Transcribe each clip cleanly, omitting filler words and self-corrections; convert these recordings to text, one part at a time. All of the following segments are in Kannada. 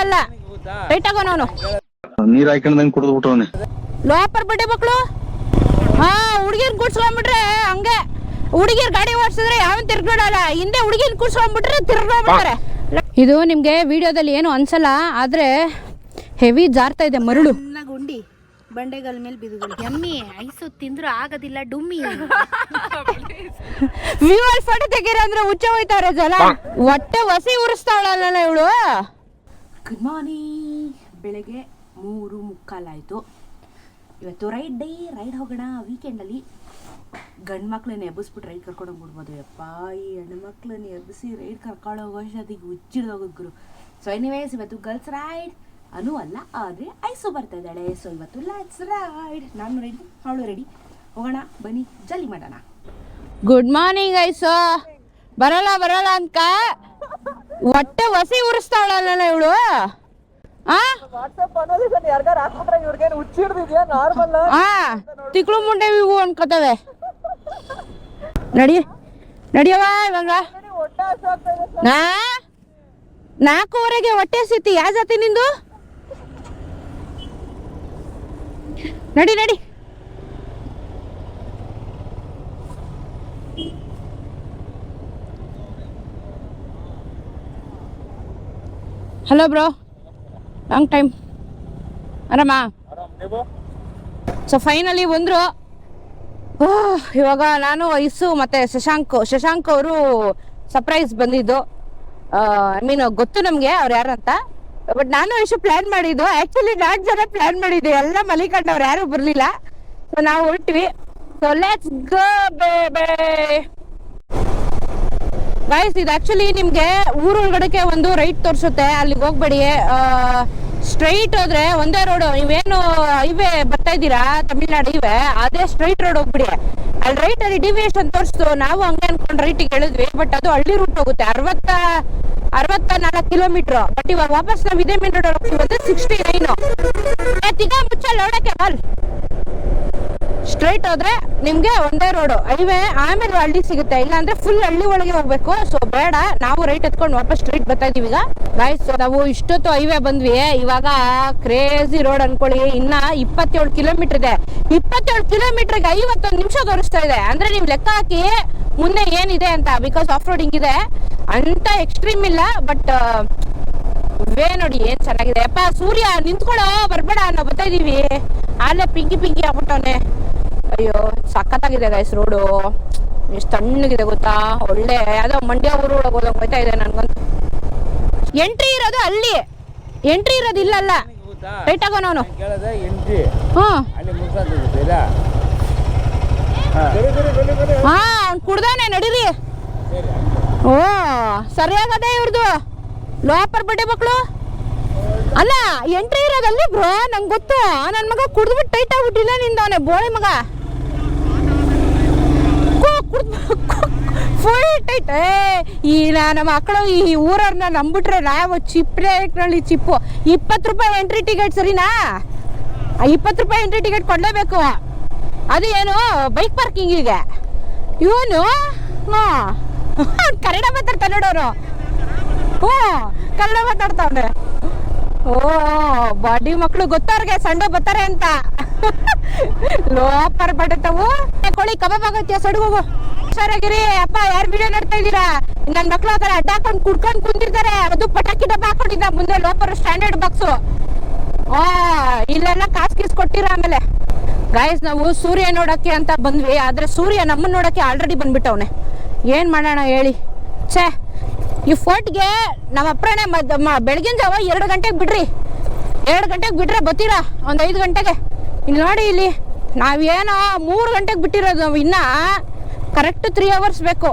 ಅಲ್ಲ ರೈಟ್ ಆಗೋನು ಅವನು ನೀರ್ ಹಾಕೊಂಡಂಗ್ ಕುಡಿದು ಬಿಟ್ಟವನೆ ಲೋಪರ್ ಬಡ್ಡೆ ಮಕ್ಳು. ಹಾ ಹುಡುಗಿರ್ ಕೂಡ್ಸ್ಕೊಂಡ್ಬಿಟ್ರೆ ಹಂಗೆ ಹುಡುಗಿರ್ ಗಾಡಿ ಓಡಿಸಿದ್ರೆ ಯಾವ ತಿರ್ಗಾಡಲ್ಲ, ಹಿಂದೆ ಹುಡುಗಿರ್ ಕೂಡ್ಸ್ಕೊಂಡ್ಬಿಟ್ರೆ ತಿರ್ಗಾಡ್ಬಿಡ್ತಾರೆ. ಇದು ನಿಮ್ಗೆ ವಿಡಿಯೋದಲ್ಲಿ ಏನು ಅನ್ಸಲ್ಲ, ಆದ್ರೆ ಹೆವಿ ಜಾರ್ತಾ ಇದೆ ಮರಳು. ಗುಂಡಿ ಬಂಡೆಗಳ ಮೇಲೆ ಬಿದ್ದು ಎಮ್ಮಿ ಐಸು ತಿಂದ್ರು ಆಗೋದಿಲ್ಲ ಡುಮ್ಮಿ. ವಿವಲ್ ಫೋಟೋ ತೆಗೀರ ಅಂದ್ರೆ ಹುಚ್ಚ ಹೋಯ್ತಾವ್ರೆ ಜನ. ಹೊಟ್ಟೆ ಹೊಸಿ ಉರಿಸ್ತಾವಳಲ್ಲ ಇವಳು. Good morning. ಬೆಳಗ್ಗೆ 3:45 ಆಯಿತು. ಇವತ್ತು ರೈಡ್ ಹೋಗೋಣ. ವೀಕೆಂಡಲ್ಲಿ ಗಂಡು ಮಕ್ಳನ್ನ ಎಬ್ಬಿಸ್ಬಿಟ್ಟು ರೈಡ್ ಕರ್ಕೊಂಡು ಹೋಗ್ಬಿಡ್ಬೋದು. ಯಪ್ಪ ಈ ಹೆಣ್ಣು ಮಕ್ಳನ್ನ ಎಬ್ಬಿಸಿ ರೈಡ್ ಕರ್ಕೊಂಡು ಹೋಗೋ ಅಷ್ಟೊತ್ತಿಗೆ ಹುಚ್ಚಿಡ್ದೋಗೋದು ಗುರು. ಸೊ ಎನಿವೇಸ್ ಇವತ್ತು ಗರ್ಲ್ಸ್ ರೈಡ್ ಅನು ಅಲ್ಲ, ಆದರೆ ಐಸು ಬರ್ತಾ ಇದ್ದಾಳೆ. ಸೊ ಇವತ್ತು ಲೆಟ್ಸ್ ರೈಡ್. ನಾನು ರೆಡಿ, ಅವಳು ರೆಡಿ. ಹೋಗೋಣ ಬನ್ನಿ, ಜಲ್ದಿ ಮಾಡೋಣ. Good morning ice. ಬರಲ್ಲ ಅನ್ಕ ಹೊಟ್ಟೆ ಹೊಸಿ ಉರಿಸ್ತಾವಳಲ್ಲ ಇವಳು. ತಿಕ್ಳು ಮುಂಡೆ ಇವು ಅನ್ಕೋತವೆ. ನಡಿಯವ ಇವಾಗ 4:15 ಹೊಟ್ಟೆ ಸಿತಿ. ಯಾವ ಜಾತಿ ನಿಂದು? ನಡಿ. Hello bro, long time. ಆರಾಮ? ಸೊ ಫೈನಲಿ ಬಂದ್ರು. ಇವಾಗ ನಾನು ಐಸು ಮತ್ತೆ ಶಶಾಂಕ್ ಅವರು ಸರ್ಪ್ರೈಸ್ ಬಂದಿದ್ದು. ಐ ಮೀನ್ ಗೊತ್ತು ನಮ್ಗೆ ಅವ್ರು ಯಾರಂತ. ಬಟ್ ನಾನು ಐಸು ಪ್ಲಾನ್ ಮಾಡಿದ್ದು. ಆಕ್ಚುಲಿ 4 ಜನ ಪ್ಲಾನ್ ಮಾಡಿದ್ದೆ, ಎಲ್ಲ ಮಲಿಕಂಡವ್ರು ಯಾರು ಬರ್ಲಿಲ್ಲ. ಸೊ ನಾವು ಹೊರಟ್ವಿ. So let's go baby. Guys, ಇದು ಆಕ್ಚುಲಿ ನಿಮ್ಗೆ ಊರೊಳಗಡೆಗೆ ಒಂದು ರೈಟ್ ತೋರಿಸುತ್ತೆ, ಅಲ್ಲಿಗೆ ಹೋಗ್ಬೇಡಿ. ಸ್ಟ್ರೈಟ್ ಹೋದ್ರೆ ಒಂದೇ ರೋಡ್. ನೀವೇನು ಹೈವೇ ಬರ್ತಾ ಇದ್ದೀರಾ, ತಮಿಳ್ನಾಡು ಹೈವೇ, ಅದೇ ಸ್ಟ್ರೈಟ್ ರೋಡ್ ಹೋಗ್ಬಿಡಿ. ಅಲ್ಲಿ ರೈಟ್ ಅಲ್ಲಿ ಡಿವಿಯೇಷನ್ ತೋರಿಸ್ತು. ನಾವು ಹಂಗೆ ಅನ್ಕೊಂಡು ರೈಟಿಗೆ ಹೇಳಿದ್ವಿ, ಬಟ್ ಅದು ಹಳ್ಳಿ ರೂಟ್ ಹೋಗುತ್ತೆ. 64 ಕಿಲೋಮೀಟರ್. ಬಟ್ ಇವಾಗ ವಾಪಸ್ ನಾವು ಇದೇ ಮೇನ್ ರೋಡ್ ಹೋಗ್ತೀವಿ, 69. ತಿಗ ಮುಚ್ಚಲ್ ನೋಡಕ್ಕೆ ಬಾಲ್. ಸ್ಟ್ರೈಟ್ ಹೋದ್ರೆ ನಿಮ್ಗೆ ಒಂದೇ ರೋಡ್ ಹೈವೇ, ಆಮೇಲೆ ಹಳ್ಳಿ ಸಿಗುತ್ತೆ. ಇಲ್ಲ ಅಂದ್ರೆ ಫುಲ್ ಹಳ್ಳಿ ಒಳಗೆ ಹೋಗ್ಬೇಕು. ಸೊ ಬೇಡ, ನಾವು ರೈಟ್ ಎತ್ಕೊಂಡು ವಾಪಸ್ ಸ್ಟ್ರೈಟ್ ಬರ್ತಾ ಇದೀವಿ ಈಗ. ಗಾಯ್ಸ್, ನಾವು ಇಷ್ಟೊತ್ತು ಹೈವೇ ಬಂದ್ವಿ. ಇವಾಗ ಕ್ರೇಜಿ ರೋಡ್ ಅನ್ಕೊಳ್ಳಿ. ಇನ್ನ 27 ಕಿಲೋಮೀಟರ್ ಇದೆ. 27 ಕಿಲೋಮೀಟರ್ಗೆ 51 ನಿಮಿಷ ತೋರಿಸ್ತಾ ಇದೆ. ಅಂದ್ರೆ ನೀವು ಲೆಕ್ಕ ಹಾಕಿ ಮುಂದೆ ಏನಿದೆ ಅಂತ. ಬಿಕಾಸ್ ಆಫ್ ರೋಡಿಂಗ್ ಇದೆ ಅಂತ ಎಕ್ಸ್ಟ್ರೀಮ್ ಇಲ್ಲ. ಬಟ್ ವೇ ನೋಡಿ ಏನ್ ಚೆನ್ನಾಗಿದೆ. ಅಪ್ಪ ಸೂರ್ಯ ನಿಂತ್ಕೊಳ್ಳೋ, ಬರ್ಬೇಡ, ನಾವು ಬರ್ತಾ ಇದೀವಿ. ಅಲ್ಲೇ ಪಿಂಕಿ ಆಗ್ಬಿಟ್ಟವನೆ. ಅಯ್ಯೋ ಸಖತ್ತಾಗಿದೆ ಗೈಸ್ ರೋಡು. ಎಷ್ಟು ತಣ್ಣಗಿದೆ ಗೊತ್ತಾ. ಒಳ್ಳೆ ಯಾವ್ದೋ ಮಂಡ್ಯ ಊರು ಒಳಗೆ ಹೋದಂಗೆ ಹೋಯ್ತಾ ಇದೆ ನನ್ಗಂತೂ. ಎಂಟ್ರಿ ಇರೋದು ಅಲ್ಲಿ, ಎಂಟ್ರಿ ಇರೋದು ಇಲ್ಲಲ್ಲ. ರೈಟ್ ಆಗೋನು. ಹಾ ಕುಡ್ದಾನೆ, ನಡೀರಿ. ಓ ಸರಿಯಾಗದೆ ಇವ್ರದು. ಲೋಪರ್ ಬಡ್ಡೆ ಮಕ್ಳು ಅಲ್ಲ, ಎಂಟ್ರಿ ಇರೋದಲ್ಲಿ ಬ್ರೋ. ನಂಗೆ ಗೊತ್ತು, ನನ್ ಮಗ ಕುಡ್ದ್ಬಿಟ್ಟು ಟೈಟ್ ಆಗ್ಬಿಟ್ಟಿಲ್ಲ ನಿಂದವನೆ ಬೋಳಿ ಮಗ. Full tight. ಈ ನಮ್ಮ ಮಕ್ಕಳು ಈ ಊರವ್ರನ್ನ ನಂಬಿಟ್ರೆ ನಾವು ಚಿಪ್ನಲ್ಲಿ ಚಿಪ್ಪು. 20 ರೂಪಾಯಿ ಎಂಟ್ರಿ ಟಿಕೆಟ್, ಸರಿನಾ? 20 ರೂಪಾಯಿ ಎಂಟ್ರಿ ಟಿಕೆಟ್ ಕೊಡಲೇಬೇಕು. ಅದು ಏನು ಬೈಕ್ ಪಾರ್ಕಿಂಗಿಗೆ. ಇವನು ಕನ್ನಡ ಮಾತಾಡ್ತಾನೆ ನೋಡೋರು. ಕನ್ನಡ ಮಾತಾಡ್ತಾವ್ರೆ. ಓ ಬಾಡಿ ಮಕ್ಕಳು ಗೊತ್ತವ್ರಿಗೆ ಸಂಡೆ ಬರ್ತಾರೆ ಅಂತ. ಲೋಪರ್ ಬಡತವು ಕೋಳಿ ಕಬಾಬ್ ಆಗತ್ತೀಯ. ಸಡುಗೋಗು ಹುಷಾರಾಗಿರಿ. ಅಪ್ಪ ಯಾರು ವಿಡಿಯೋ ನೋಡ್ತಾ ಇದ್ದೀರಾ? ನನ್ ಮಕ್ಳು ಆ ತರ ಅಡ್ಡ ಹಾಕೊಂಡು ಕುಡ್ಕೊಂಡು ಕುಂತಿರ್ತಾರೆ. ಅದು ಪಟಾಕಿ ಡಬ್ಬ ಹಾಕೊಂಡಿದ್ದ ಮುಂದೆ ಲೋಪರ್ ಸ್ಟ್ಯಾಂಡರ್ಡ್ ಬಾಕ್ಸು. ಇಲ್ಲೆಲ್ಲ ಕಾಸ್ ಕೊಟ್ಟಿರ. ಆಮೇಲೆ ಗಾಯ್ಸ್, ನಾವು ಸೂರ್ಯ ನೋಡಕ್ಕೆ ಅಂತ ಬಂದ್ವಿ. ಆದ್ರೆ ಸೂರ್ಯ ನಮ್ಮನ್ನ ನೋಡಕ್ಕೆ ಆಲ್ರೆಡಿ ಬಂದ್ಬಿಟ್ಟವನೆ. ಏನ್ ಮಾಡೋಣ ಹೇಳಿ. ಛೇ, ಈ ಫೋರ್ಟ್ಗೆ ನಮ್ಮ ಅಪ್ರಾಣೆ ಬೆಳಗಿನ ಜಾವ 2 ಗಂಟೆಗೆ ಬಿಡ್ರಿ. 2 ಗಂಟೆಗೆ ಬಿಟ್ರೆ ಬರ್ತೀರಾ ಒಂದು 5 ಗಂಟೆಗೆ. ಇಲ್ಲಿ ನೋಡಿ, ಇಲ್ಲಿ ನಾವೇನೋ 3 ಗಂಟೆಗೆ ಬಿಟ್ಟಿರೋದು. ನಾವು ಇನ್ನ ಕರೆಕ್ಟ್ 3 ಅವರ್ಸ್ ಬೇಕು.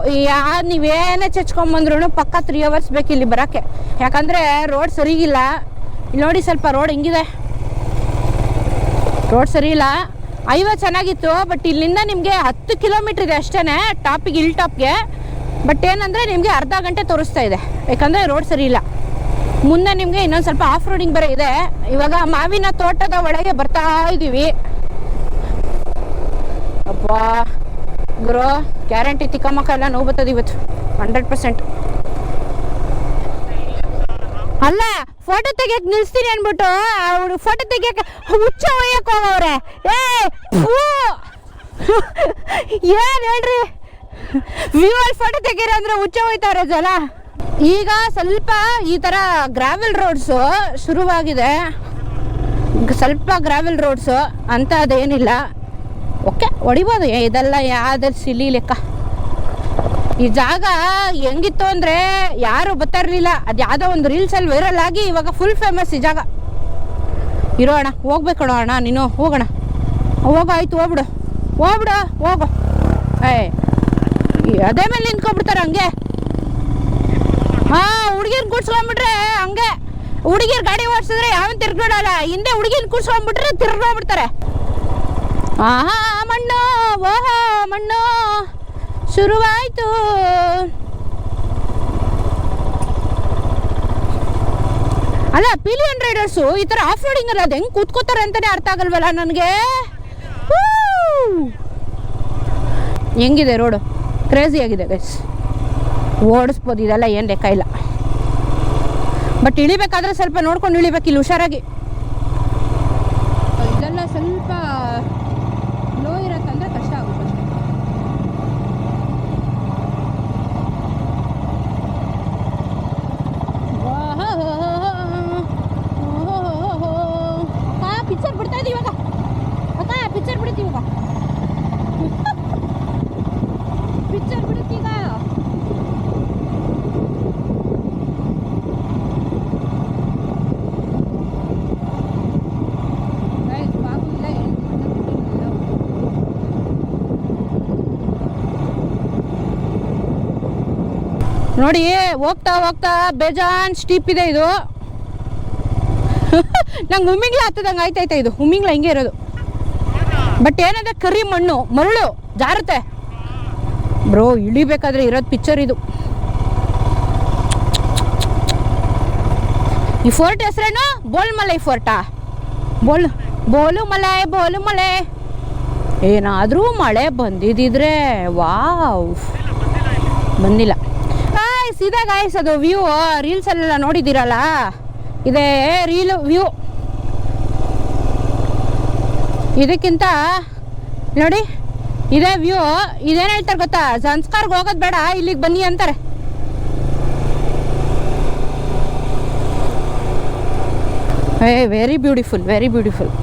ನೀವೇನೇ ಚಚ್ಕೊಂಬಂದ್ರು ಪಕ್ಕ 3 ಅವರ್ಸ್ ಬೇಕು ಇಲ್ಲಿ ಬರೋಕ್ಕೆ. ಯಾಕಂದರೆ ರೋಡ್ ಸರಿಗಿಲ್ಲ. ಇಲ್ಲಿ ನೋಡಿ ಸ್ವಲ್ಪ ರೋಡ್ ಹಿಂಗಿದೆ. ರೋಡ್ ಸರಿ ಇಲ್ಲ. ಹೈವೇ ಚೆನ್ನಾಗಿತ್ತು, ಬಟ್ ಇಲ್ಲಿಂದ ನಿಮಗೆ 10 ಕಿಲೋಮೀಟರ್ ಇದೆ ಅಷ್ಟೇ ಟಾಪಿಗೆ, ಹಿಲ್ ಟಾಪ್ಗೆ. ಬಟ್ ಏನಂದರೆ ನಿಮಗೆ ಅರ್ಧ ಗಂಟೆ ತೋರಿಸ್ತಾ ಇದೆ, ಯಾಕಂದರೆ ರೋಡ್ ಸರಿ ಇಲ್ಲ. ಮುಂದೆ ನಿಮಗೆ ಇನ್ನೊಂದು ಸ್ವಲ್ಪ ಆಫ್ ರೋಡಿಂಗ್ ಬೇರೆ ಇದೆ. ಇವಾಗ ಮಾವಿನ ತೋಟದ ಒಳಗೆ ಬರ್ತಾ ಇದ್ದೀವಿ. ಅಬ್ಬಾ ಗುರು, ಗ್ಯಾರಂಟಿ ತಿಕ್ಕಮ್ಮಕ್ಕ ಎಲ್ಲ ನೋವು ಬರ್ತದೆ ಇವತ್ತು 100%. ಅಲ್ಲ ಫೋಟೋ ತೆಗಿಯಕ್ ನಿಲ್ಸ್ತೀನಿ ಅನ್ಬಿಟ್ಟು ಅವ್ರು ಫೋಟೋ ತೆಗಿಯಕ್ಕೆ ಹುಚ್ಚ ಒಯ್ಯಕ್ ಹೋಗವ್ರೆ. ಏನ್ ಹೇಳ್ರಿ, ವ್ಯೂವಲ್ಲಿ ಫೋಟೋ ತೆಗೀರ ಅಂದ್ರೆ ಹುಚ್ಚ ಹೋಯ್ತವ್ರೆ ಜನ. ಈಗ ಸ್ವಲ್ಪ ಈ ತರ ಗ್ರಾವೆಲ್ ರೋಡ್ಸು ಶುರುವಾಗಿದೆ, ಸ್ವಲ್ಪ ಗ್ರಾವೆಲ್ ರೋಡ್ಸು ಅಂತ ಅದೇನಿಲ್ಲ. ಓಕೆ, ಹೊಡಿಬೋದು, ಇದೆಲ್ಲ ಯಾವ್ದು ಸಿಲಿ ಲೆಕ್ಕ. ಈ ಜಾಗ ಹೆಂಗಿತ್ತು ಅಂದರೆ ಯಾರು ಬರ್ತಾ ಇರಲಿಲ್ಲ. ಅದು ಯಾವುದೋ ಒಂದು ರೀಲ್ಸಲ್ಲಿ ವೈರಲ್ ಆಗಿ ಇವಾಗ ಫುಲ್ ಫೇಮಸ್ ಈ ಜಾಗ. ಇರೋ ಅಣ್ಣ, ಹೋಗ್ಬೇಕು ಅಣ್ಣ, ನೀನು ಹೋಗೋಣ. ಹೋಗೋ, ಆಯ್ತು, ಹೋಗ್ಬಿಡು ಹೋಗು. ಅದೇ ಮೇಲೆ ನಿಂತ್ಕೊಬಿಡ್ತಾರೆ ಹಂಗೆ. ಹಾಂ, ಹುಡುಗಿರ್ ಕೂಡ್ಸ್ಕೊಂಡ್ಬಿಟ್ರೆ ಹಂಗೆ. ಹುಡುಗಿರ್ ಗಾಡಿ ಓಡಿಸಿದ್ರೆ ಯಾವನ್ ತಿರ್ಗೋಡಲ್ಲ, ಹಿಂದೆ ಹುಡುಗಿನ ಕೂಡ್ಸ್ಕೊಂಡ್ಬಿಟ್ರೆ ತಿರ್ಗೋಗ್ಬಿಡ್ತಾರೆ. ಆಹಾ ಮಣ್ಣು, ಓಹೋ ಮಣ್ಣು ಶುರುವಾಯ್ತು. ಅಲ್ಲ, ಪಿಲಿಯನ್ ರೈಡರ್ಸು ಈ ತರ ಆಫ್ ರೋಡಿಂಗ್ ಅಲ್ಲ, ಅದು ಹೆಂಗ್ ಕೂತ್ಕೋತಾರೆ ಅಂತಾನೆ ಅರ್ಥ ಆಗಲ್ವಲ್ಲ ನನಗೆ. ಹೆಂಗಿದೆ ರೋಡು, ಕ್ರೇಜಿ ಆಗಿದೆ ಗೈಸ್. ಓಡಿಸ್ಬೋದು, ಇದೆಲ್ಲ ಏನು ಲೆಕ್ಕ ಇಲ್ಲ. ಬಟ್ ಇಳಿಬೇಕಾದ್ರೆ ಸ್ವಲ್ಪ ನೋಡ್ಕೊಂಡು ಇಳಿಬೇಕು, ಇಲ್ಲಿ ಹುಷಾರಾಗಿ. ಇದೆಲ್ಲ ಸ್ವಲ್ಪ ಲೋ ಇರತ್ತಂದ್ರೆ ಕಷ್ಟ ಆಗುತ್ತೆ ಅಷ್ಟೇ. ಪಿಕ್ಚರ್ ಬಿಡ್ತಾ ಇದೀವಿ ಇವಾಗ, ಅಕ್ಕ ಪಿಕ್ಚರ್ ಬಿಡ್ತೀವಿ ಇವಾಗ, ಪಿಕ್ಚರ್ ಬಿಡುತ್ತೀಗ. ನೋಡಿ, ಹೋಗ್ತಾ ಹೋಗ್ತಾ ಬೇಜಾನ್ ಸ್ಟೀಪ್ ಇದೆ ಇದು. ನಂಗೆ ಹುಮ್ಮಿಂಗ್ಲ ಹತ್ತದಂಗೆ ಆಯ್ತಾಯ್ತಾ ಇದು. ಹುಮ್ಮಿಂಗ್ಲ ಹಿಂಗೆ ಇರೋದು, ಬಟ್ ಏನಂದ್ರೆ ಕರಿ ಮಣ್ಣು, ಮರಳು ಜಾರುತ್ತೆ ಬ್ರೋ. ಇಳಿಬೇಕಾದ್ರೆ ಇರೋದು ಪಿಕ್ಚರ್ ಇದು. ಈ ಫೋರ್ಟ್ ಹೆಸರೇನು? ಬೋಲ್ಮಲೈ ಫೋರ್ಟಾ? ಬೋಲುಮಲೈ. ಏನಾದರೂ ಮಳೆ ಬಂದಿದ್ದಿದ್ರೆ ವಾವ್. ಬಂದಿಲ್ಲ ಸೀದಾ ಗಾಯ್ಸ್. ಅದು ವ್ಯೂ ರೀಲ್ಸಲ್ಲೆಲ್ಲ ನೋಡಿದ್ದೀರಲ್ಲ, ಇದೇ ವ್ಯೂ. ಇದಕ್ಕಿಂತ ನೋಡಿ, ಇದೇ ವ್ಯೂ. ಇದೇನು ಹೇಳ್ತಾರೆ ಗೊತ್ತಾ, ಸಂಸ್ಕಾರ್ಗೆ ಹೋಗೋದು ಬೇಡ, ಇಲ್ಲಿಗೆ ಬನ್ನಿ ಅಂತಾರೆ. Very beautiful.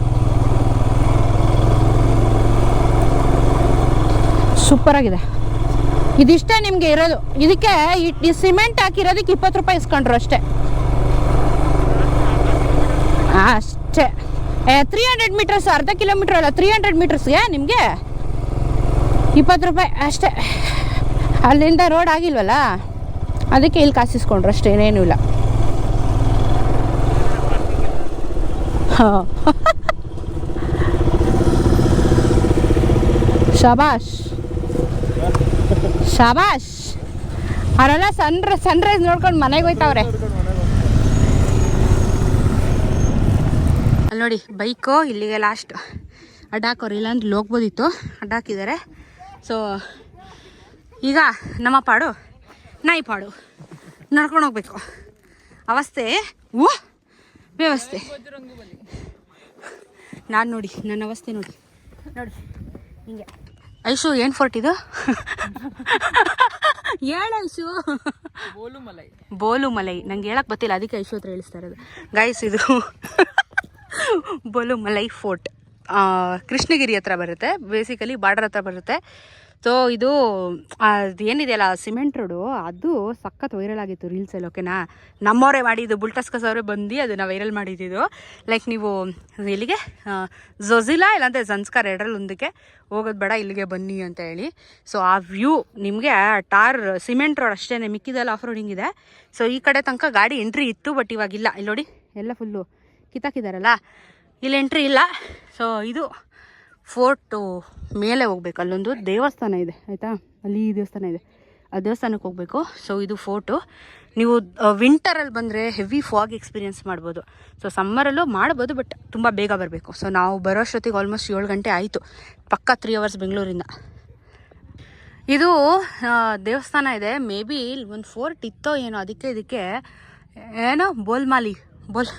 ಸೂಪರ್ ಆಗಿದೆ. ಇದಿಷ್ಟೇ ನಿಮಗೆ ಇರೋದು. ಇದಕ್ಕೆ ಈ ಸಿಮೆಂಟ್ ಹಾಕಿರೋದಕ್ಕೆ 20 ರೂಪಾಯಿ ಇಸ್ಕೊಂಡ್ರು ಅಷ್ಟೇ. 300 ಮೀಟರ್ಸ್, ಅರ್ಧ ಕಿಲೋಮೀಟರ್ ಅಲ್ಲ, 300 ಮೀಟರ್ಸ್ಗೆ ನಿಮಗೆ 20 ರೂಪಾಯಿ ಅಷ್ಟೇ. ಅಲ್ಲಿಂದ ರೋಡ್ ಆಗಿಲ್ವಲ್ಲ, ಅದಕ್ಕೆ ಇಲ್ಲಿ ಕಾಸಿಸ್ಕೊಂಡ್ರು ಅಷ್ಟೇ, ಏನೇನೂ ಇಲ್ಲ. ಶಾಬಾಷ್ ಅವರೆಲ್ಲ ಸನ್ರೈಸ್ ನೋಡ್ಕೊಂಡು ಮನೆಗೆ ಹೋಯ್ತವ್ರೆ. ಅಲ್ಲಿ ನೋಡಿ, ಬೈಕು ಇಲ್ಲಿಗೆ ಲಾಸ್ಟ್ ಅಡ್ಡಾಕೋರು, ಇಲ್ಲಾಂದ್ರೆ ಇಲ್ಲಿ ಹೋಗ್ಬೋದಿತ್ತು, ಅಡ್ಡಾಕಿದ್ದಾರೆ. ಸೊ ಈಗ ನಮ್ಮ ಪಾಡು ನಾಯಿ ಪಾಡು ನಡ್ಕೊಂಡು ಹೋಗ್ಬೇಕು. ಅವಸ್ಥೆ ವ್ಯವಸ್ಥೆ. ನಾನು ನೋಡಿ, ನನ್ನ ಅವಸ್ಥೆ ನೋಡಿ ಹಿಂಗೆ. ಐಶು, ಏನು ಫೋರ್ಟ್ ಇದು? ಹೇಳ ಐಶು. ಬೋಲುಮಲೈ. ನಂಗೆ ಹೇಳಕ್ ಗೊತ್ತಿಲ್ಲ, ಅದಕ್ಕೆ ಐಶು ಹತ್ರ ಹೇಳಿಸ್ತಾ ಇರೋದು ಗೈಸ್. ಇದು ಬೋಲುಮಲೈ ಫೋರ್ಟ್ ಕೃಷ್ಣಗಿರಿ ಹತ್ರ ಬರುತ್ತೆ, ಬೇಸಿಕಲಿ ಬಾರ್ಡರ್ ಹತ್ರ ಬರುತ್ತೆ. ಸೊ ಇದು ಅದು ಏನಿದೆಯಲ್ಲ ಸಿಮೆಂಟ್ ರೋಡು, ಅದು ಸಖತ್ ವೈರಲ್ ಆಗಿತ್ತು ರೀಲ್ಸಲ್ಲಿ. ಓಕೆನಾ, ನಮ್ಮವರೇ ಮಾಡಿದ್ದು, ಬುಲ್ಟಸ್ಕಸ್ ಅವರೇ ಬಂದು ಅದನ್ನು ವೈರಲ್ ಮಾಡಿದ್ದು. ಲೈಕ್ ನೀವು ಇಲ್ಲಿಗೆ ಝೊಜಿಲಾ ಇಲ್ಲಾಂದರೆ ಸಂಸ್ಕಾರ ಎರಡರಲ್ಲಿ ಒಂದಕ್ಕೆ ಹೋಗೋದು ಬೇಡ, ಇಲ್ಲಿಗೆ ಬನ್ನಿ ಅಂತ ಹೇಳಿ. ಸೊ ಆ ವ್ಯೂ ನಿಮಗೆ ಟಾರ್ ಸಿಮೆಂಟ್ ರೋಡ್ ಅಷ್ಟೇ, ಮಿಕ್ಕಿದೆಲ್ಲ ಆಫ್ ರೋಡಿಂಗ್ ಇದೆ. ಸೊ ಈ ಕಡೆ ತನಕ ಗಾಡಿ ಎಂಟ್ರಿ ಇತ್ತು, ಬಟ್ ಇವಾಗಿಲ್ಲ. ಇಲ್ಲಿ ನೋಡಿ, ಎಲ್ಲ ಫುಲ್ಲು ಕಿತ್ತಾಕಿದಾರಲ್ಲ, ಇಲ್ಲಿ ಎಂಟ್ರಿ ಇಲ್ಲ. ಸೊ ಇದು ಫೋರ್ಟು ಮೇಲೆ ಹೋಗ್ಬೇಕು. ಅಲ್ಲೊಂದು ದೇವಸ್ಥಾನ ಇದೆ ಆಯಿತಾ, ಅಲ್ಲಿ ದೇವಸ್ಥಾನ ಇದೆ, ಆ ದೇವಸ್ಥಾನಕ್ಕೆ ಹೋಗಬೇಕು. ಸೊ ಇದು ಫೋರ್ಟು. ನೀವು ವಿಂಟರಲ್ಲಿ ಬಂದರೆ ಹೆವಿ ಫಾಗ್ ಎಕ್ಸ್ಪೀರಿಯೆನ್ಸ್ ಮಾಡ್ಬೋದು. ಸೊ ಸಮ್ಮರಲ್ಲೂ ಮಾಡ್ಬೋದು, ಬಟ್ ತುಂಬ ಬೇಗ ಬರಬೇಕು. ಸೊ ನಾವು ಬರೋಷ್ಟೊತ್ತಿಗೆ ಆಲ್ಮೋಸ್ಟ್ 7 ಗಂಟೆ ಆಯಿತು, ಪಕ್ಕ 3 ಅವರ್ಸ್ ಬೆಂಗಳೂರಿಂದ. ಇದು ದೇವಸ್ಥಾನ ಇದೆ, ಮೇ ಬಿ ಒಂದು ಫೋರ್ಟ್ ಇತ್ತೋ ಏನೋ, ಅದಕ್ಕೆ ಇದಕ್ಕೆ ಏನೋ ಬೋಲ್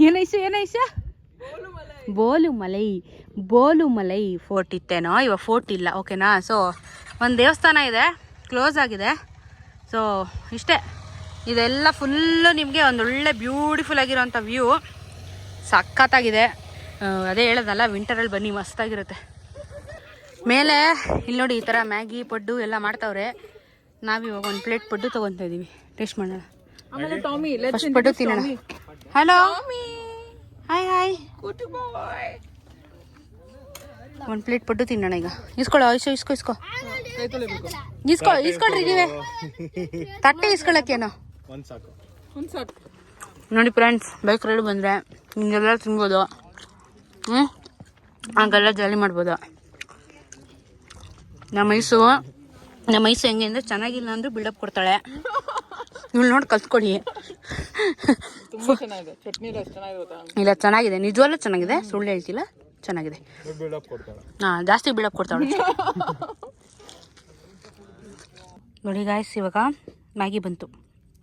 ಏನೈಸ ಬೋಲುಮಲೈ ಫೋರ್ಟ್ ಇತ್ತೇನೋ, ಇವಾಗ ಫೋರ್ಟ್ ಇಲ್ಲ. ಓಕೆನಾ. ಸೊ ಒಂದು ದೇವಸ್ಥಾನ ಇದೆ, ಕ್ಲೋಸ್ ಆಗಿದೆ. ಸೊ ಇಷ್ಟೇ, ಇದೆಲ್ಲ ಫುಲ್ಲು ನಿಮಗೆ ಒಂದೊಳ್ಳೆ ಬ್ಯೂಟಿಫುಲ್ ಆಗಿರೋಂಥ ವ್ಯೂ, ಸಖತ್ತಾಗಿದೆ. ಅದೇ ಹೇಳೋದಲ್ಲ, ವಿಂಟರಲ್ಲಿ ಬನ್ನಿ, ಮಸ್ತಾಗಿರುತ್ತೆ. ಮೇಲೆ ಇಲ್ಲಿ ನೋಡಿ ಈ ಥರ ಮ್ಯಾಗಿ ಪಡ್ಡು ಎಲ್ಲ ಮಾಡ್ತಾವ್ರೆ. ನಾವಿವಾಗ ಒಂದು ಪ್ಲೇಟ್ ಪಡ್ಡು ತೊಗೊತಾ ಇದ್ದೀವಿ, ಟೇಸ್ಟ್ ಮಾಡೋಣ. ಫಸ್ಟ್ ಪಡ್ಡು ತಿನ್ನೋಣ. Hello, hi. ಒಂದು ಪ್ಲೇಟ್ ಪಡ್ಡು ತಿನ್ನೋಣ ಈಗ. ಇಸ್ಕೊಳ್ಳೋ, ಇಸ್ಕೊಳ್ರಿ ನೀವೇ, ತಟ್ಟೆ ಇಸ್ಕೊಳ್ಳೋಕ್ಕೇನೋ. ನೋಡಿ ಫ್ರೆಂಡ್ಸ್, ಬೈಕ್ ರೈಡ್ ಬಂದರೆ ಹಿಂಗೆಲ್ಲ ತಿನ್ಬೋದು, ಹಾಗೆಲ್ಲ ಜಾಲಿ ಮಾಡ್ಬೋದು. ನಮ್ಮ ಐಸು ಹೆಂಗೆ ಅಂದರೆ ಚೆನ್ನಾಗಿಲ್ಲ ಅಂದರೂ ಬಿಲ್ಡಪ್ ಕೊಡ್ತಾಳೆ. ಇವಳು ನೋಡಿ ಕಲ್ತ್ಕೊಡಿ. ಇಲ್ಲ, ಚೆನ್ನಾಗಿದೆ, ನಿಜವಾಗ್ಲೂ ಚೆನ್ನಾಗಿದೆ, ಸುಳ್ಳು ಹೇಳ್ತಿಲ್ಲ, ಚೆನ್ನಾಗಿದೆ. ಹಾಂ, ಜಾಸ್ತಿ ಬಿಲ್ಡಪ್ ಕೊಡ್ತಾಳೆ. ನೋಡಿ ಗಾಯ್ಸ್, ಇವಾಗ ಮ್ಯಾಗಿ ಬಂತು.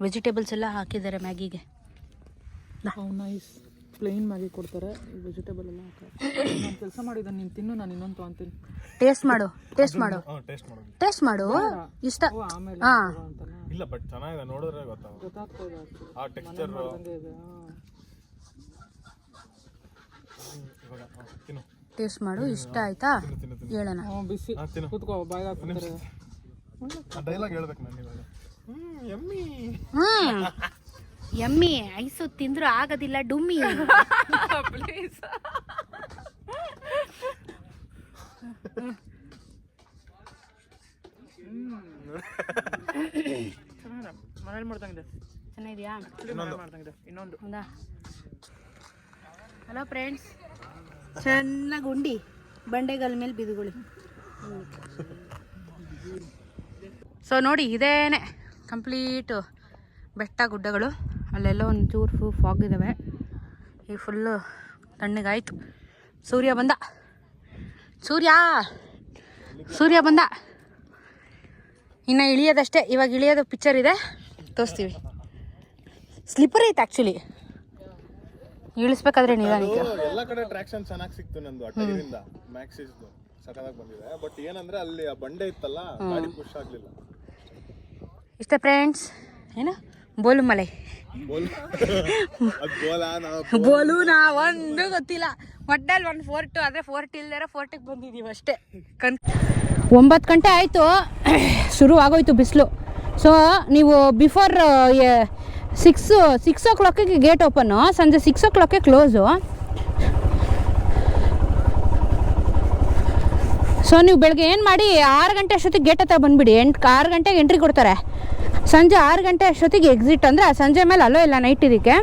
ವೆಜಿಟೇಬಲ್ಸ್ ಎಲ್ಲ ಹಾಕಿದ್ದಾರೆ ಮ್ಯಾಗಿಗೆ. ಪ್ಲೇನ್ ಮ್ಯಾಗಿ ಕೊಡ್ತಾರೆ, ವೆಜಿಟೇಬಲ್ ಎಲ್ಲ ನಾನು ಕೆಲಸ ಮಾಡಿದ್ದಾನೆ. ನೀನು ತಿನ್ನು, ನಾನು ಇನ್ನೊಂದು ತೊಗೊಂತೀನಿ. ಟೇಸ್ಟ್ ಮಾಡು ಇಷ್ಟ. ಹಾಂ, ಇಲ್ಲ ಬಟ್ ಚೆನ್ನಾಗಿದೆ, ನೋಡಿದ್ರೆ ಗೊತ್ತಾಗ್ತದೆ ಆ ಟೆಕ್ಸ್ಚರ್. ಟೇಸ್ಟ್ ಮಾಡು, ಇಷ್ಟ ಆಯ್ತಾ ಹೇಳೋಣ. ಬಿಸಿ ಕೂತ್ಕೋ, ಬಾಯ್ ಹಾಕ್ತಾರೆ. ಡೈಲಾಗ್ ಹೇಳ್ಬೇಕು ನಾನು ಇವಾಗ. ಯಮ್ಮಿ ಐಸು ತಿಂದ್ರು ಆಗೋದಿಲ್ಲ ಡುಮ್ಮಿ. ಪ್ಲೀಸ್. ಮನೇಲಿ ಮಾಡ್ದಂಗಿದೆ. ಚೆನ್ನಾಗಿದೆಯಾ? ಇನ್ನೊಂದು. ಹೌದಾ? ಹಲೋ ಫ್ರೆಂಡ್ಸ್, ಚೆನ್ನಾಗಿ ಉಂಡಿ ಬಂಡೆಗಲ್ ಮೇಲೆ ಬಿದ್ದುಗಳು. ಸೊ ನೋಡಿ, ಇದೇನೆ ಕಂಪ್ಲೀಟು ಬೆಟ್ಟ ಗುಡ್ಡಗಳು. ಅಲ್ಲೆಲ್ಲ ಒಂದು ಚೂರು ಫಾಗ್ ಇದ್ದಾವೆ. ಈಗ ಫುಲ್ಲು ತಣ್ಣಗಾಯಿತು. ಸೂರ್ಯ ಬಂದ. ಇನ್ನು ಇಳಿಯೋದಷ್ಟೇ. ಇವಾಗ ಇಳಿಯೋದು ಪಿಕ್ಚರ್ ಇದೆ, ತೋರಿಸ್ತೀವಿ. ಸ್ಲಿಪ್ಪರ್ ಐತೆ ಆ್ಯಕ್ಚುಲಿ, ಇಳಿಸ್ಬೇಕಾದ್ರೆ ನಿಧಾನಕ್ಕೆ. ಎಲ್ಲ ಕಡೆ ಟ್ರಾಕ್ಷನ್ ಚೆನ್ನಾಗಿ ಸಿಕ್ತು ನಂದು ಅಟಗಿರಿಂದ. ಮ್ಯಾಕ್ಸಿಸ್ದು ಸಖತ್ತಾಗಿ ಬಂದಿದೆ. ಬಟ್ ಏನಂದ್ರೆ ಅಲ್ಲಿ ಆ ಬಂಡೆ ಇತ್ತಲ್ಲ, ಗಾಡಿ ಪುಷ್ ಆಗಲಿಲ್ಲ. ಇಷ್ಟೇ ಫ್ರೆಂಡ್ಸ್. ಏನು ಬೋಲುಮಲೈ ಬೋಲುನಾ ಒಂದು ಗೊತ್ತಿಲ್ಲ. ಒಟ್ಟಲ್ಲಿ ಒಂದು ಫೋರ್ಟು, ಅದೇ ಫೋರ್ಟ್ ಇಲ್ದಾರೆ ಫೋರ್ಟಿಗೆ ಬಂದಿದ್ದೀವಿ ಅಷ್ಟೇ. 9 ಗಂಟೆ ಆಯಿತು, ಶುರು ಆಗೋಯ್ತು ಬಿಸಿಲು. ಸೊ ನೀವು ಬಿಫೋರ್ 6 o'clock ಗೇಟ್ ಓಪನ್ನು, ಸಂಜೆ 6 o'clock ಕ್ಲೋಸು. ಸೊ ನೀವು ಬೆಳಗ್ಗೆ ಏನು ಮಾಡಿ 6 ಗಂಟೆ ಅಷ್ಟೊತ್ತಿಗೆ ಗೇಟ್ ಹತ್ರ ಬಂದುಬಿಡಿ. 6 ಗಂಟೆಗೆ ಎಂಟ್ರಿ ಕೊಡ್ತಾರೆ. ಸಂಜೆ 6 ಗಂಟೆ ಅಷ್ಟೊತ್ತಿಗೆ ಎಕ್ಸಿಟ್, ಅಂದರೆ ಸಂಜೆ ಮೇಲೆ ಅಲ್ಲೋ ಇಲ್ಲ ನೈಟ್ ಇದಕ್ಕೆ.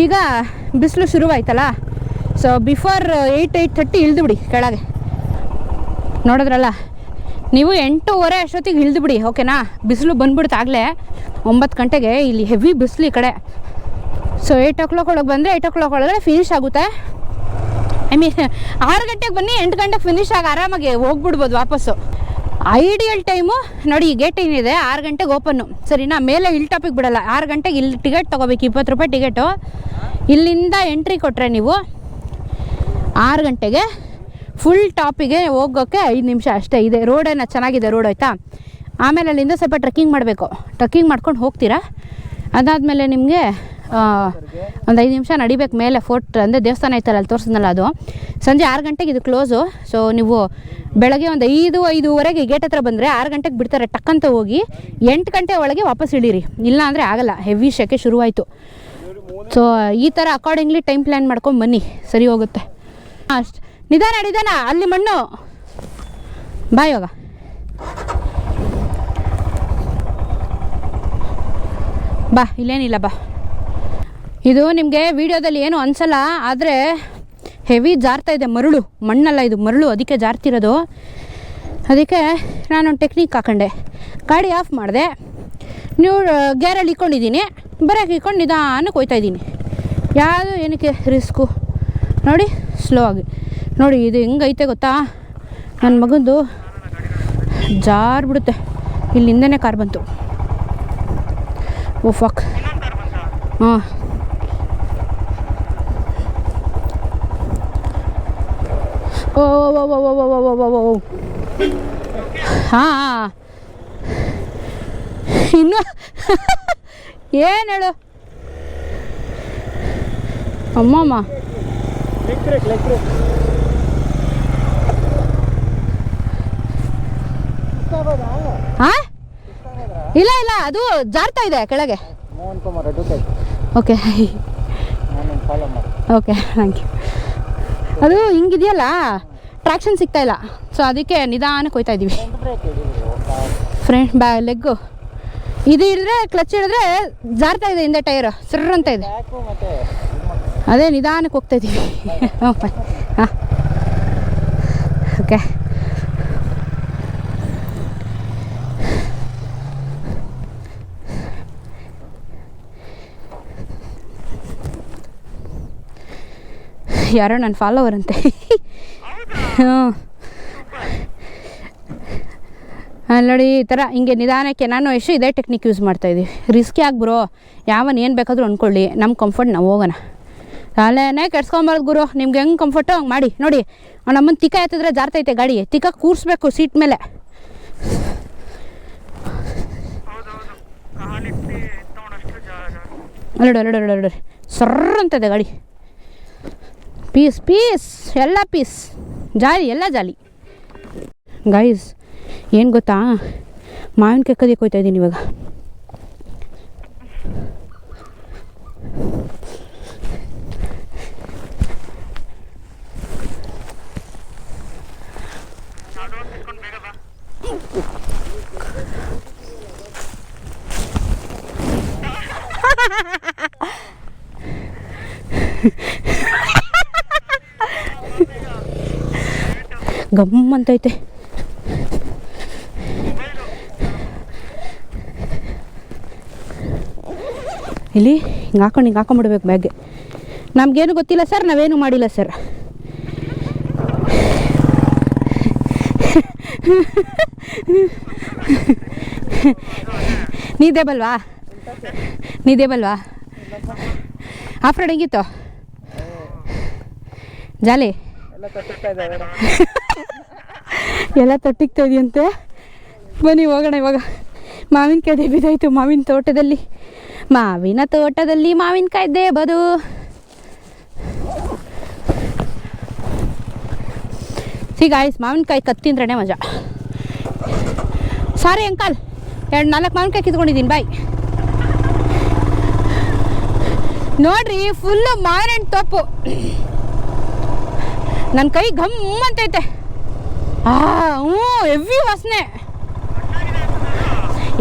ಈಗ ಬಿಸಿಲು ಶುರುವಾಯ್ತಲ್ಲ, ಸೊ ಬಿಫೋರ್ 8:30 ಇಳಿದು ಬಿಡಿ ಕೆಳಗೆ. ನೋಡಿದ್ರಲ್ಲ ನೀವು, 8:30 ಅಷ್ಟೊತ್ತಿಗೆ ಇಳಿದು ಬಿಡಿ. ಓಕೆನಾ? ಬಿಸಿಲು ಬಂದ್ಬಿಡ್ತು ಆಗಲೇ 9 ಗಂಟೆಗೆ. ಇಲ್ಲಿ ಹೆವಿ ಬಿಸಿಲು ಈ ಕಡೆ. ಸೊ 8 o'clock ಒಳಗೆ ಬಂದರೆ 8 o'clock ಒಳಗಡೆ ಫಿನಿಶ್ ಆಗುತ್ತೆ. ಐ ಮೀನ್ 6 ಗಂಟೆಗೆ ಬನ್ನಿ, 8 ಗಂಟೆಗೆ ಫಿನಿಶ್ ಆಗಿ ಆರಾಮಾಗಿ ಹೋಗ್ಬಿಡ್ಬೋದು ವಾಪಸ್ಸು. ಐಡಿಯಲ್ ಟೈಮು ನೋಡಿ, ಈ ಗೇಟ್ ಏನಿದೆ 6 ಗಂಟೆಗೆ ಓಪನ್ನು, ಸರಿನಾ? ಮೇಲೆ ಹಿಲ್ ಟಾಪಿಗೆ ಬಿಡಲ್ಲ. 6 ಗಂಟೆಗೆ ಇಲ್ಲಿ ಟಿಕೆಟ್ ತೊಗೋಬೇಕು, 20 ರೂಪಾಯಿ ಟಿಕೆಟು. ಇಲ್ಲಿಂದ ಎಂಟ್ರಿ ಕೊಟ್ಟರೆ ನೀವು 6 ಗಂಟೆಗೆ ಫುಲ್ ಟಾಪಿಗೆ ಹೋಗೋಕ್ಕೆ 5 ನಿಮಿಷ ಅಷ್ಟೇ ಇದೆ. ರೋಡೇನ ಚೆನ್ನಾಗಿದೆ ರೋಡ್, ಆಯಿತಾ? ಆಮೇಲೆ ಅಲ್ಲಿಂದ ಸ್ವಲ್ಪ ಟ್ರೆಕ್ಕಿಂಗ್ ಮಾಡಬೇಕು. ಟ್ರೆಕ್ಕಿಂಗ್ ಮಾಡ್ಕೊಂಡು ಹೋಗ್ತೀರಾ. ಅದಾದಮೇಲೆ ನಿಮಗೆ ಒಂದು 5 ನಿಮಿಷ ನಡಿಬೇಕು ಮೇಲೆ. ಫೋರ್ಟ್ ಅಂದರೆ ದೇವಸ್ಥಾನ ಐತಲ್ಲ, ಅಲ್ಲಿ ತೋರಿಸಿದ್ನಲ್ಲ, ಅದು ಸಂಜೆ 6 ಗಂಟೆಗೆ ಇದು ಕ್ಲೋಸು. ಸೊ ನೀವು ಬೆಳಗ್ಗೆ ಒಂದು 5-5:30 ಗೇಟ್ ಹತ್ರ ಬಂದರೆ 6 ಗಂಟೆಗೆ ಬಿಡ್ತಾರೆ, ಟಕ್ಕಂತ ಹೋಗಿ 8 ಗಂಟೆ ಒಳಗೆ ವಾಪಸ್ ಇಳೀರಿ. ಇಲ್ಲ ಅಂದರೆ ಆಗಲ್ಲ, ಹೆವಿ ಶೆಕೆ ಶುರುವಾಯಿತು. ಸೊ ಈ ಥರ ಅಕಾರ್ಡಿಂಗ್ಲಿ ಟೈಮ್ ಪ್ಲ್ಯಾನ್ ಮಾಡ್ಕೊಂಡು ಬನ್ನಿ, ಸರಿ ಹೋಗುತ್ತೆ. ಅಷ್ಟು ನಿಧಾನ, ಅಲ್ಲಿ ಮಣ್ಣು. ಬಾ ಇವಾಗ. ಬಾ, ಇಲ್ಲೇನಿಲ್ಲ, ಬಾ. ಇದು ನಿಮಗೆ ವಿಡಿಯೋದಲ್ಲಿ ಏನು ಅನಿಸಲ್ಲ, ಆದರೆ ಹೆವಿ ಜಾರ್ತಾ ಇದೆ. ಮರಳು, ಮಣ್ಣಲ್ಲ ಇದು, ಮರಳು, ಅದಕ್ಕೆ ಜಾರ್ತಿರೋದು. ಅದಕ್ಕೆ ನಾನೊಂದು ಟೆಕ್ನಿಕ್ ಹಾಕೊಂಡೆ. ಗಾಡಿ ಆಫ್ ಮಾಡಿದೆ, ನೀವು ಗೇರಲ್ಲಿ ಇಟ್ಕೊಂಡಿದ್ದೀನಿ, ಬ್ರೇಕ್ ಇಟ್ಕೊಂಡು ನಿಧಾನಕ್ಕೆ ಹೋಗ್ತಾಯಿದ್ದೀನಿ. ಯಾವುದು ಏನಕ್ಕೆ ರಿಸ್ಕು ನೋಡಿ, ಸ್ಲೋ ಆಗಿ ನೋಡಿ. ಇದು ಹೆಂಗೈತೆ ಗೊತ್ತಾ, ನನ್ನ ಮಗಂದು ಜಾರ್ಬಿಡುತ್ತೆ. ಇಲ್ಲಿಂದನೇ ಕಾರ್ ಬಂತು. ಓ ಫಕ್. ಹ್ಞೂ ಓ ಓ ಓ ಓ ಓ ಓ ಓ ಓ ಹಾಂ ಇನ್ನು ಏನು ಹೇಳು ಅಮ್ಮಮ್ಮ ಹಾಂ ಇಲ್ಲ ಇಲ್ಲ ಅದು ಜಾರ್ತಾ ಇದೆ ಕೆಳಗೆ ಓಕೆ ಓಕೆ ಥ್ಯಾಂಕ್ ಯು ಅದು ಹಿಂಗಿದೆಯಲ್ಲ ಟ್ರಾಕ್ಷನ್ ಸಿಗ್ತಾ ಇಲ್ಲ ಸೊ ಅದಕ್ಕೆ ನಿಧಾನಕ್ಕೆ ಹೋಗ್ತಾ ಇದ್ದೀವಿ ಫ್ರಂಟ್ ಲೆಗ್ಗು ಇದು ಹಿಡಿದ್ರೆ ಕ್ಲಚ್ ಹಿಡಿದ್ರೆ ಜಾರ್ತಾ ಇದೆ ಹಿಂದೆ ಟೈರ್ ಸರ್ರ್ ಅಂತ ಇದೆ ಅದೇ ನಿಧಾನಕ್ಕೆ ಹೋಗ್ತಾ ಇದ್ದೀವಿ ಹಾಂ ಹಾಂ ಓಕೆ ಯಾರೋ ನನ್ನ ಫಾಲೋವರ್ ಅಂತೆ ಹಾಂ ನೋಡಿ ಈ ಥರ ಹಿಂಗೆ ನಿಧಾನಕ್ಕೆ ನಾನು ಎಷ್ಟು ಇದೇ ಟೆಕ್ನಿಕ್ ಯೂಸ್ ಮಾಡ್ತಾಯಿದ್ದೀವಿ ರಿಸ್ಕಿ ಆಗ್ಬಿರೋ ಯಾವನ್ ಏನು ಬೇಕಾದರೂ ಅಂದ್ಕೊಳ್ಳಿ ನಮ್ಮ ಕಂಫರ್ಟ್ ನಾವು ಹೋಗೋಣ ಅಲ್ಲೇನೇ ಕೆಡ್ಸ್ಕೊಂಬಾರ್ದು ಗುರು ನಿಮ್ಗೆ ಹೆಂಗೆ ಕಂಫರ್ಟು ಹಂಗೆ ಮಾಡಿ ನೋಡಿ ನಮ್ಮನ್ನು ತಿಕ್ಕ ಎತ್ತಿದ್ರೆ ಜಾರ್ತೈತೆ ಗಾಡಿ ತಿಕ್ಕ ಕೂರಿಸ್ಬೇಕು ಸೀಟ್ ಮೇಲೆ ಅಲ್ಲೋಡ್ರಿ ಸರ್ರ ಅಂತದೆ ಗಾಡಿ ಪೀಸ್ ಪೀಸ್ ಎಲ್ಲ ಪೀಸ್ ಜಾಲಿ ಎಲ್ಲ ಜಾಲಿ ಗೈಸ್ ಏನು ಗೊತ್ತಾ ಮಾವಿನಕಾಯಿ ಕದಿಯಕ್ಕೆ ಹೋಗ್ತಾ ಇದ್ದೀನಿ ಇವಾಗ ಗಮ್ಮಂತೈತೆ ಇಲ್ಲಿ ಹಿಂಗೆ ಹಾಕೊಂಡ್ಬಿಡ್ಬೇಕು ಬ್ಯಾಗ್ಗೆ ನಮಗೇನು ಗೊತ್ತಿಲ್ಲ ಸರ್ ನಾವೇನು ಮಾಡಿಲ್ಲ ಸರ್ ನೀದೇ ಬಲ್ವಾ ಆಫ್ ರೋಡ್ ಹೆಂಗಿತ್ತು ಜಾಲಿ ಎಲ್ಲ ತೊಟ್ಟಿಗ್ತಾ ಇದೆಯಂತೆ ಬನ್ನಿ ಹೋಗೋಣ ಇವಾಗ ಮಾವಿನಕಾಯ್ದೆ ಬಿದ್ದಾಯಿತು ಮಾವಿನ ತೋಟದಲ್ಲಿ ಮಾವಿನಕಾಯ್ದೆ ಬದು ಗಾಯ್ಸ್ ಮಾವಿನಕಾಯಿ ಕತ್ತಿಂದ್ರೇ ಮಜಾ ಸಾರಿ ಅಂಕಲ್ 2-4 ಮಾವಿನಕಾಯಿ ಕಿತ್ಕೊಂಡಿದ್ದೀನಿ ಬಾಯ್ ನೋಡ್ರಿ ಫುಲ್ಲು ಮಾವಿನ ಹಣ್ಣು ತಪ್ಪು ನನ್ನ ಕೈ ಘಮ್ ಅಂತೈತೆ ಹ್ಞೂ ಹೆವಿ ವಾಸನೆ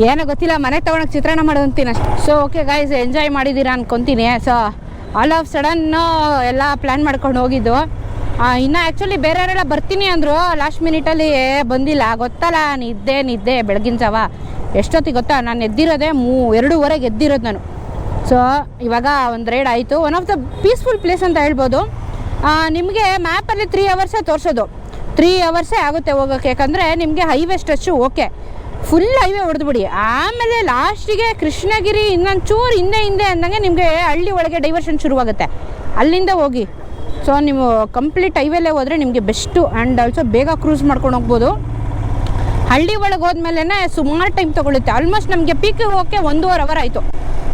ಏನೋ ಗೊತ್ತಿಲ್ಲ ಮನೆಗೆ ತೊಗೊಳಕ್ಕೆ ಚಿತ್ರಾನ್ನ ಮಾಡೋದಂತೀನಿ ಅಷ್ಟೆ ಸೊ ಓಕೆ ಗೈಸ್ ಎಂಜಾಯ್ ಮಾಡಿದ್ದೀರಾ ಅನ್ಕೊತೀನಿ ಸೊ ಆಲ್ ಆಫ್ ಸಡನ್ ಎಲ್ಲ ಪ್ಲ್ಯಾನ್ ಮಾಡ್ಕೊಂಡು ಹೋಗಿದ್ದು ಇನ್ನು ಆ್ಯಕ್ಚುಲಿ ಬೇರೆಯವರೆಲ್ಲ ಬರ್ತೀನಿ ಅಂದರು ಲಾಸ್ಟ್ ಮಿನಿಟಲ್ಲಿ ಬಂದಿಲ್ಲ ಗೊತ್ತಲ್ಲ ನಿದ್ದೆ ಬೆಳಗಿನ ಜಾವ ಎಷ್ಟೊತ್ತಿಗೆ ಗೊತ್ತಾ ನಾನು ಎದ್ದಿರೋದೇ 2:30 ಎದ್ದಿರೋದು ನಾನು ಸೊ ಇವಾಗ ಒಂದು ರೈಡ್ ಆಯಿತು one of the peaceful place ಅಂತ ಹೇಳ್ಬೋದು ನಿಮಗೆ ಮ್ಯಾಪಲ್ಲಿ 3 ಅವರ್ಸೇ ತೋರಿಸೋದು 3 ಅವರ್ಸೇ ಆಗುತ್ತೆ ಹೋಗೋಕ್ಕೆ ಯಾಕಂದರೆ ನಿಮಗೆ highway stretch okay full highway ಹೊಡೆದ್ಬಿಡಿ ಆಮೇಲೆ ಲಾಸ್ಟಿಗೆ ಕೃಷ್ಣಗಿರಿ ಇನ್ನೊಂದು ಚೂರು ಹಿಂದೆ ಅಂದಂಗೆ ನಿಮಗೆ ಹಳ್ಳಿ ಒಳಗೆ ಡೈವರ್ಷನ್ ಶುರುವಾಗುತ್ತೆ ಅಲ್ಲಿಂದ ಹೋಗಿ ಸೊ ನೀವು ಕಂಪ್ಲೀಟ್ ಹೈವೇಲೇ ಹೋದರೆ ನಿಮಗೆ ಬೆಸ್ಟು ಆ್ಯಂಡ್ ಆಲ್ಸೋ ಬೇಗ ಕ್ರೂಸ್ ಮಾಡ್ಕೊಂಡು ಹೋಗ್ಬೋದು ಹಳ್ಳಿ ಒಳಗೆ ಹೋದ್ಮೇಲೆ ಸುಮಾರು ಟೈಮ್ ತೊಗೊಳುತ್ತೆ ಆಲ್ಮೋಸ್ಟ್ ನಮಗೆ ಪೀಕಿಗೆ ಹೋಗೋಕ್ಕೆ 1.5 ಅವರ್ ಆಯಿತು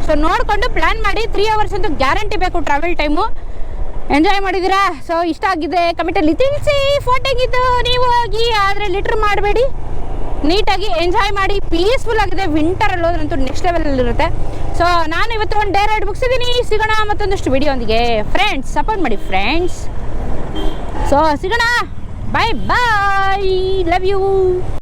ಸೊ ನೋಡಿಕೊಂಡು ಪ್ಲ್ಯಾನ್ ಮಾಡಿ 3 ಅವರ್ಸ್ ಅಂತೂ ಗ್ಯಾರಂಟಿ ಬೇಕು ಟ್ರಾವೆಲ್ ಟೈಮು ಎಂಜಾಯ್ ಮಾಡಿದ್ದೀರಾ ಸೊ ಇಷ್ಟ ಆಗಿದೆ ಕಮೆಂಟಲ್ಲಿ ತಿಳಿಸಿ ಫೋಟೋಗಿದ್ದು ನೀವು ಹೋಗಿ ಆದರೆ ಲಿಟ್ರ್ ಮಾಡಬೇಡಿ ನೀಟಾಗಿ ಎಂಜಾಯ್ ಮಾಡಿ ಪೀಸ್ಫುಲ್ ಆಗಿದೆ ವಿಂಟರಲ್ಲಿ ಹೋದ್ರಂತೂ ನೆಕ್ಸ್ಟ್ ಲೆವೆಲಲ್ಲಿರುತ್ತೆ ಸೊ ನಾನು ಇವತ್ತು ಒಂದು ಡೇ ರೈಡ್ ಮುಗಿಸಿದ್ದೀನಿ ಸಿಗೋಣ ಮತ್ತೊಂದಷ್ಟು ವಿಡಿಯೋಂದಿಗೆ ಫ್ರೆಂಡ್ಸ್ ಸಪೋರ್ಟ್ ಮಾಡಿ ಫ್ರೆಂಡ್ಸ್ ಸೊ ಸಿಗೋಣ ಬಾಯ್ ಲವ್ ಯು